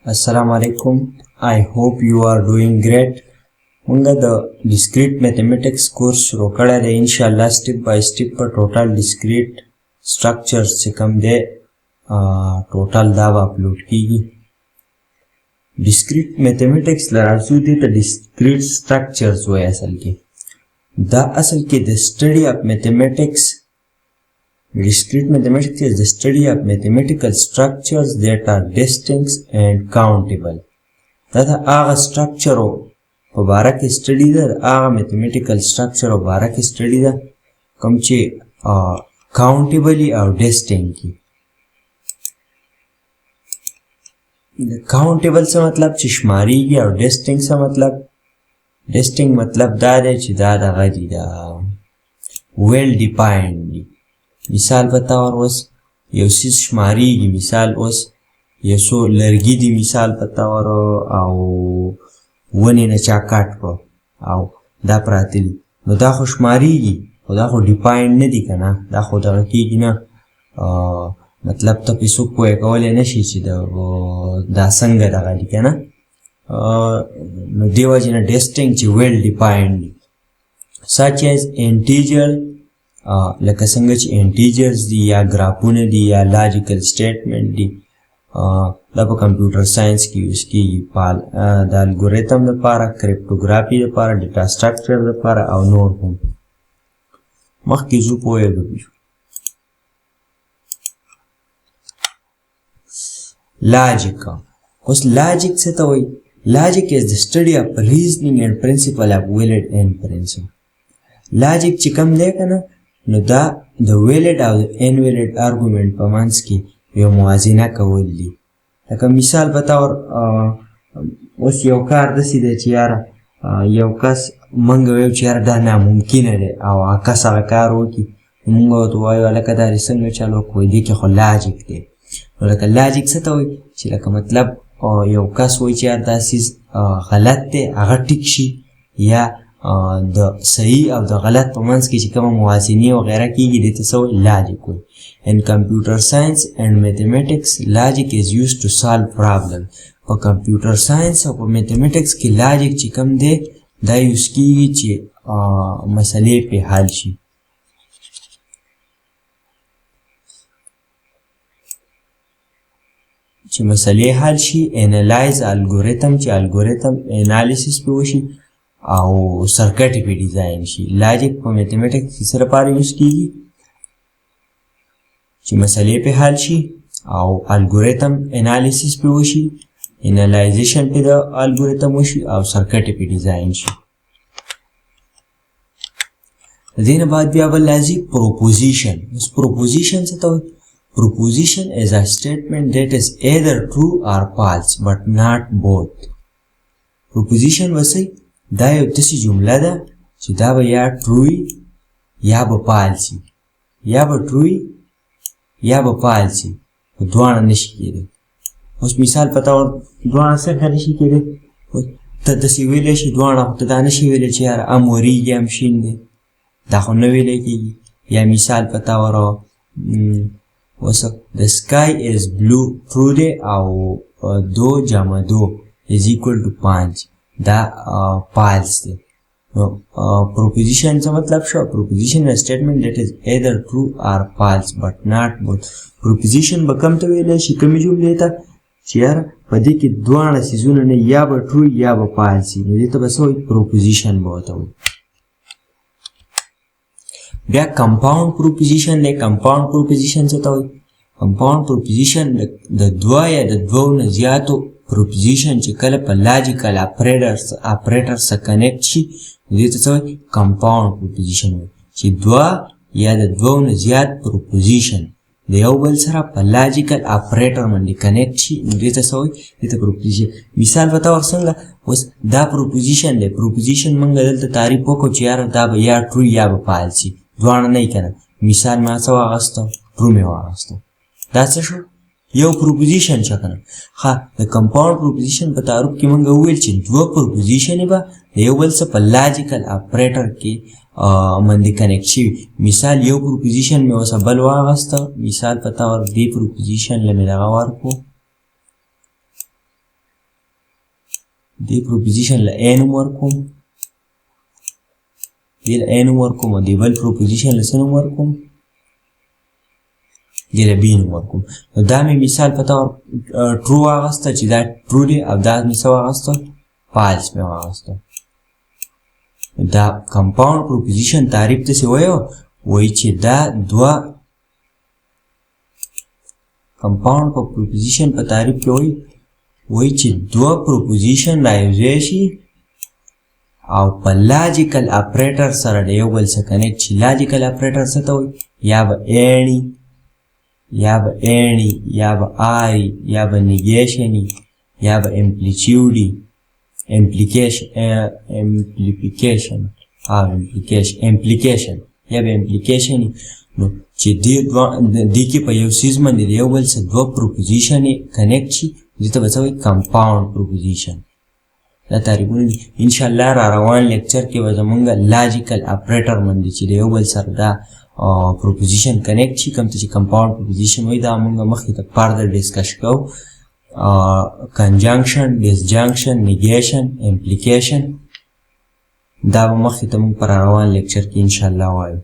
Assalamu alaikum. I hope you are doing great. Munga the discrete mathematics course shuru kara de inshallah step by step per total discrete structures se kam de total da upload kigi. Discrete mathematics la razu de the discrete structures way asal ki. Da asal ki the study of mathematics. Discrete mathematics is the study of mathematical structures that are distinct and countable. That are structure په باره کې سټډي ده هغه میتھمیټیکل سټرکچر او باره کې سټډي ده کوم چې کاونټیبلی او ډیسټینګ کی د کاونټیبل څه مطلب چې شماريږي او ډیسټینګ څه مطلب ډیسټینګ مطلب دا دی چې دا دغه دی دا ویل ډیفاینډ دی مثال په تور اوس یو څیز شماريږي مثال اوس یو څو لرګي دي مثال په تور او ونی نه چا کاټ کړو او دا پراته دي نو دا خو شماريږي خو دا خو ډیفاینډ نه دي که نه دا خو دغه کېږي نه مطلب ته پې څوک پوهه کولی نه شي چې دا څنګه دغه دي که نه نو دې وجې نه ډیسټینګ چې ویل ډیفاینډ دي such as integer لکه څنګه چې انټیجرز دي یا ګرافونه دي یا لاجیکل سټیټمنټ دي دا په کمپیوټر ساينس کې یوز کیږي د الګوریتم لپاره کریپټوګرافي لپاره ډیټا سټرکچر لپاره او نور هم مخکې زو پوهېږو لاجیک اوس لاجیک څه ته وایي لاجیک is the study of reasoning and principle of valid inference لاجیک چې کوم دی که نه نو دا د valid او د invalid argument په منځ کې یو موازنه کول دي لکه مثال په تور اوس یو کار داسې دی چې یاره یو کس موږ ویو چې یاره دا ناممکنه دی او هغه کس هغه کار وکړي موږ ورته وایو هلکه دا دې څنګه چل وکړو دې کې خو لاجیک دی نو لکه لاجیک څه ته وایي چې لکه مطلب یو کس وایي چې یاره دا څیز غلط دی هغه ټیک شي یا د صحیح او د غلط په منځ کې چې کومه موازنې وغیره کېږي دې ته څه وایي لاجیک وایي In computer science and mathematics, logic is used to solve problems. په computer science او په mathematics کې logic چې کوم دی دا یوز کېږي چې مسلې پې حل شي چې مسلې حل شي انالایز الګوریتم چې الګوریتم انالیسس پې وشي او سرکټ پې ډیزاین شي لاجیک په میتھمیټکس کې څه لپاره یوز کېږي چې مسلې پې حل شي او الګوریتم انالیسس پې وشي انالایزیشن پې د الګوریتم وشي او سرکټ پې ډیزاین شي د دې نه بعد بیا بل راځي پروپوزیشن اوس پروپوزیشن څه ته وایي proposition is a statement that is either true or false but not both proposition وسي دا یو داسې جمله ده چې دا به یا true یا به false یا به true یا به false دواړه نشي کېدی اوس مثال په طور دواړه څنګه نشي کېدی ته داسې ویلی شي دواړه خو ته دا نشي ویلی چې یاره ام وریږي ام شین دی دا خو نه ویلی کېږي یا مثال په طور اوس the sky is blue true دی او 2 جمع 2 is equal to 5 دا false دی نو proposition څه مطلب شو proposition is a statement that is either true or false but not both proposition به کوم ته ویلی شي کومې جملې ته چې یاره په دې کې دواړه څیزونه نه یا به true یا به false نو دې ته به څه وایي proposition به ورته وایي بیا compound proposition دی compound proposition څه ته وایي compound proposition د دوه یا د دوو نه زیاتو proposition چې کله په لاجیکل اپریټر سره کنیکټ شي دې ته څه وایي compound proposition وایي چې دوه یا د دوو نه زیات proposition د یو بل سره په لاجیکل اپریټر باندې کنیکټ شي دې ته څه وایي دې ته proposition مثال په طور څنګه اوس دا proposition دی proposition موږ دلته تعریف وکړو چې یاره دا به یا true یا به false شي دواړه نه یې که نه مثال ما څه واخیسته true مې واخیسته دا څه شو یو پروپوزیشن چې که نه ښه د کمپاونډ پروپوزیشن په تعارف کې موږ وویل چې دوه پروپوزیشنې به د یو بل څه په لاجیکل اپریټر کې باندې کنیکټ شوي مثال یو پروپوزیشن مې اوسه بل واخیسته مثال په طور دې پروپوزیشن له مې دغه ورکړو دې پروپوزیشن له A نوم ورکوم، دې له A نوم ورکوم او دې بل پروپوزیشن له څه نوم ورکوم؟ دې له B نوم ورکوم. نو دا مې مثال په طور ټرو واخیسته چې دا ټرو دی او دا مې څه واخیسته؟ فالس مې واخیسته. دا کمپاوند پروپوزیشن تعریف داسې وایي چې دا دوه کمپاوند په پروپوزیشن په تعریف کې وایي چې دوه پروپوزیشن رايوځای شي او په لاجیکل اپریټر سره د یو بل سره کنیکټ شي. لاجیکل اپریټر څه ته وایي؟ یا به اڼي یا به اڼي یا به آري یا به نیګیشني یا به امپلیچیوډي امپلیکیشن یا به امپلیکیشني. نو چې دې کې په یو سیز باندې د یو بل سره دوه پروپوزیشن کنیکټ شي دې ته به څه وایي؟ کمپاوند پروپوزیشن. دا تعریفونه دي. انشاءالله را روان لیکچر کې به زمونږ لاجیکل اپریټر باندې چې د یو بل سره دا پروپوزیشن کنیکټ شي کوم ته چې کمپاوند پروپوزیشن وایي دا مونږ مخکې ته فردر ډسکس کوو. کنجنکشن، ډسجنکشن، نیګیشن، امپلیکیشن دا به مخکې ته مونږ په را روان لیکچر کې انشاءالله وایو.